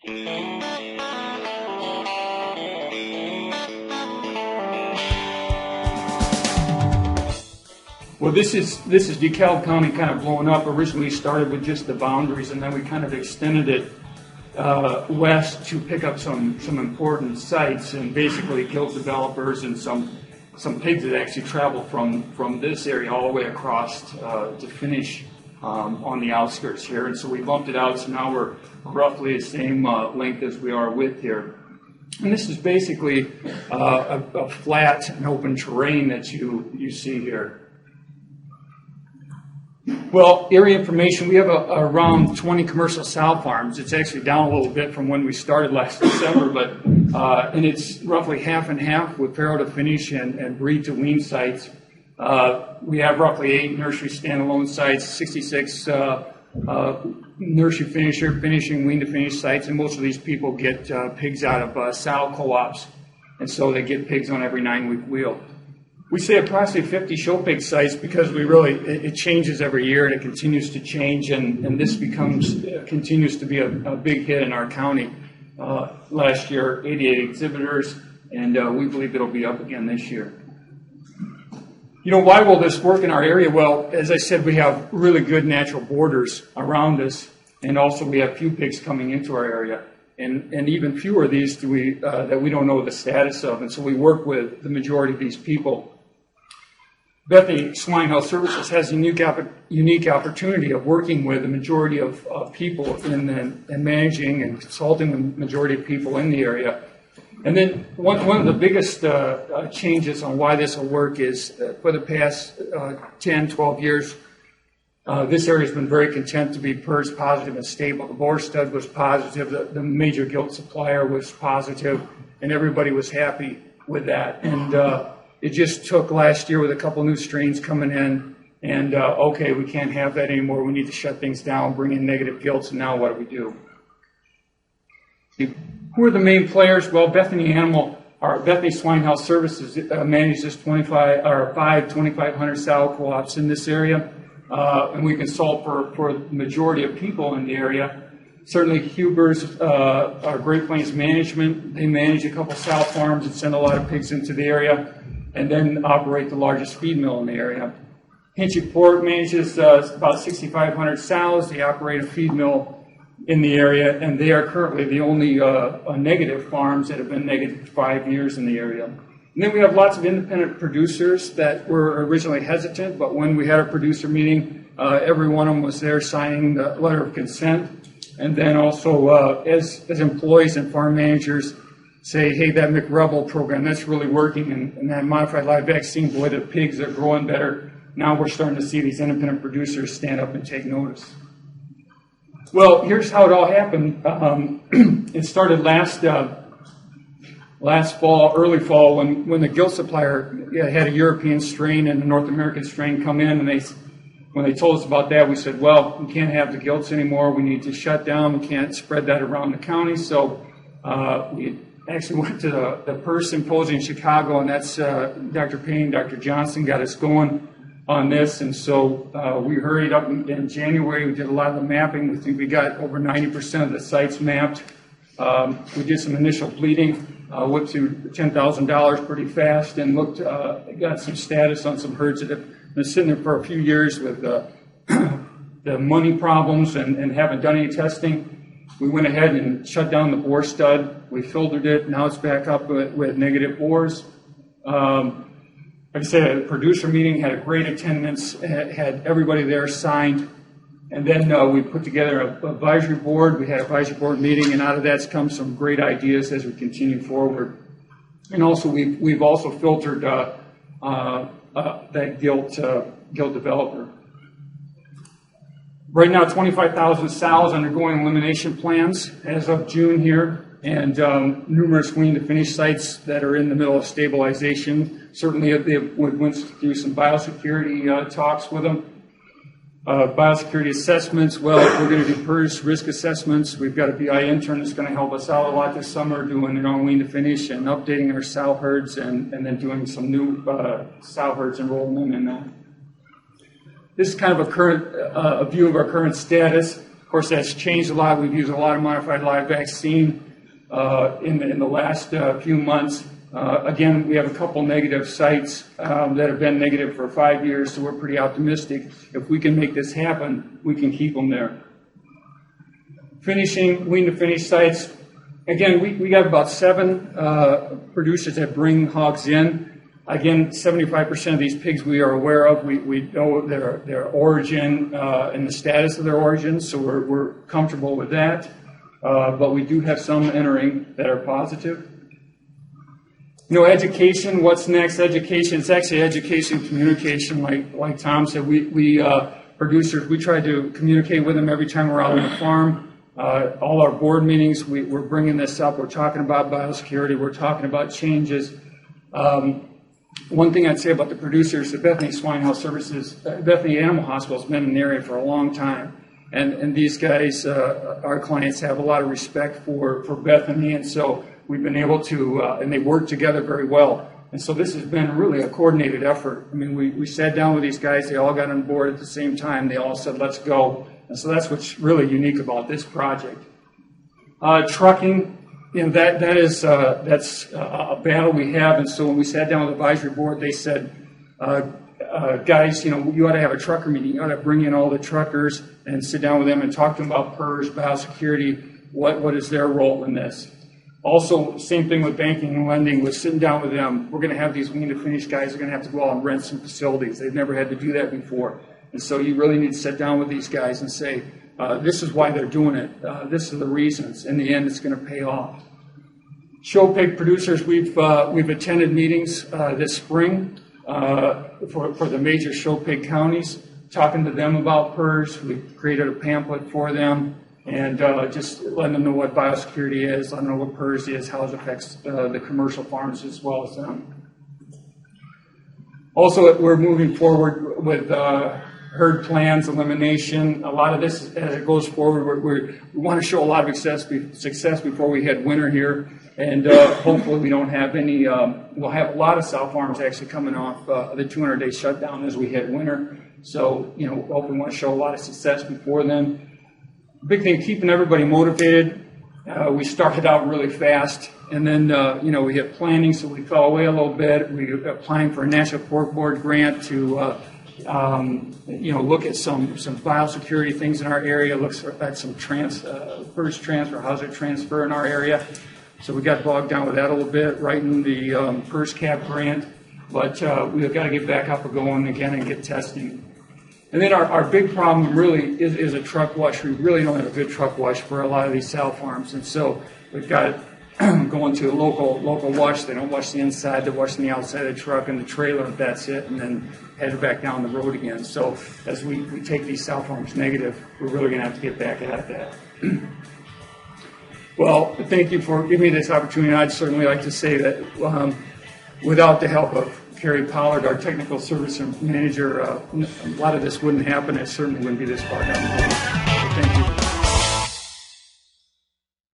Well, this is DeKalb County kind of blowing up. Originally started with just the boundaries, and then we kind of extended it west to pick up some important sites and basically gilt developers and some pigs that actually travel from this area all the way across to finish on the outskirts here. And so we bumped it out, so now we're roughly the same length as we are width here. And this is basically a flat and open terrain that you see here. Well, area information, we have around 20 commercial sow farms. It's actually down a little bit from when we started last December, but and it's roughly half and half with farrow to finish and breed to wean sites. We have roughly 8 nursery standalone sites, 66 nursery finishing wean to finish sites, and most of these people get pigs out of sow co-ops, and so they get pigs on every 9-week wheel. We say approximately 50 show pig sites because it changes every year and it continues to change, and this continues to be a big hit in our county. Last year, 88 exhibitors, and we believe it'll be up again this year. You know, why will this work in our area? Well, as I said, we have really good natural borders around us, and also we have few pigs coming into our area, and even fewer of these that we don't know the status of, and so we work with the majority of these people. Bethany Swine Health Services has a unique opportunity of working with the majority of people and managing and consulting the majority of people in the area. And then one of the biggest changes on why this will work is for the past 10, 12 years, this area has been very content to be PRRS positive and stable. The boar stud was positive, the major gilt supplier was positive, and everybody was happy with that. And it just took last year with a couple new strains coming in, and okay, we can't have that anymore. We need to shut things down, bring in negative gilts, and now what do we do? Who are the main players? Well, Bethany Swine Health Services manages 5 2,500 sow co-ops in this area, and we consult for the majority of people in the area. Certainly Huber's, our Great Plains Management, they manage a couple sow farms and send a lot of pigs into the area, and then operate the largest feed mill in the area. Hinchy Pork manages about 6,500 sows. They operate a feed mill in the area, and they are currently the only negative farms that have been negative for 5 years in the area. And then we have lots of independent producers that were originally hesitant, but when we had a producer meeting, every one of them was there signing the letter of consent. And then also as employees and farm managers say, hey, that McRebel program, that's really working, and that modified live vaccine, boy, the pigs are growing better. Now we're starting to see these independent producers stand up and take notice. Well, here's how it all happened. It started last fall, early fall, when the gilt supplier had a European strain and a North American strain come in, and when they told us about that, we said, well, we can't have the gilts anymore. We need to shut down. We can't spread that around the county. So we actually went to the PRRS symposium in Chicago, and that's Dr. Payne, Dr. Johnson got us going on this. And so we hurried up in January. We did a lot of the mapping. We think we got over 90% of the sites mapped. We did some initial bleeding, whipped through $10,000 pretty fast, and got some status on some herds that have been sitting there for a few years with the money problems and haven't done any testing. We went ahead and shut down the boar stud. We filtered it. Now it's back up with negative boars. Like I said, a producer meeting, had a great attendance, had everybody there signed. And then we put together an advisory board. We had an advisory board meeting, and out of that's come some great ideas as we continue forward. And also, we've also filtered that gilt developer. Right now, 25,000 sows undergoing elimination plans as of June here, and numerous wean to finish sites that are in the middle of stabilization. Certainly, we went through some biosecurity talks with them. Biosecurity assessments, well, we're going to do PRRS risk assessments. We've got a BI intern that's going to help us out a lot this summer doing their own wean to finish and updating our sow herds and then doing some new sow herds, enrolling them in that. This is kind of a view of our current status. course, that's changed a lot. We've used a lot of modified live vaccine in the last few months. Again, we have a couple negative sites that have been negative for 5 years, so we're pretty optimistic. If we can make this happen, we can keep them there. Finishing, wean to finish sites. Again, we got about 7 producers that bring hogs in. Again, 75% of these pigs we are aware of. We know their origin and the status of their origin, so we're comfortable with that. But we do have some entering that are positive. You know, education, what's next? Education, it's actually education communication, like Tom said. We producers, we try to communicate with them every time we're out on the farm. All our board meetings, we're bringing this up. We're talking about biosecurity. We're talking about changes. One thing I'd say about the producers, the Bethany Swine Health Services, Bethany Animal Hospital has been in the area for a long time. And these guys, our clients, have a lot of respect for Bethany, and so we've been able to, and they work together very well. And so this has been really a coordinated effort. I mean, we sat down with these guys. They all got on board at the same time. They all said, let's go. And so that's what's really unique about this project. Trucking, you know, that's a battle we have. And so when we sat down with the advisory board, they said, guys, you know, you ought to have a trucker meeting. You ought to bring in all the truckers and sit down with them and talk to them about PERS, biosecurity, what is their role in this. Also, same thing with banking and lending. We're sitting down with them. We're going to have these wean to finish guys. They're going to have to go out and rent some facilities. They've never had to do that before. And so you really need to sit down with these guys and say, this is why they're doing it. This is the reasons. In the end, it's going to pay off. Show pig producers, we've attended meetings this spring for the major show pig counties, talking to them about PERS. We've created a pamphlet for them and just letting them know what biosecurity is, letting them know what PERS is, how it affects the commercial farms as well as them. Also, we're moving forward with herd plans, elimination. A lot of this, as it goes forward, we want to show a lot of success before we hit winter here. And hopefully we don't have any, we'll have a lot of sow farms actually coming off the 200-day shutdown as we hit winter. So, you know, hopefully we want to show a lot of success before then. Big thing, keeping everybody motivated. We started out really fast, and then, you know, we hit planning, so we fell away a little bit. We were applying for a National Pork Board grant to, you know, look at some biosecurity things in our area, look at some PERS transfer, hazard transfer in our area. So we got bogged down with that a little bit, writing the PERS cap grant, but we've got to get back up and going again and get testing. And then our big problem really is a truck wash. We really don't have a good truck wash for a lot of these sow farms, and so we've got going to a local wash. They don't wash the inside, they wash the outside of the truck and the trailer, that's it, and then head back down the road again. So as we take these sow farms negative, we're really going to have to get back at that. Well, thank you for giving me this opportunity. I'd certainly like to say that without the help of Carrie Pollard, our technical service manager, a lot of this wouldn't happen. It certainly wouldn't be this far down the road. So thank you.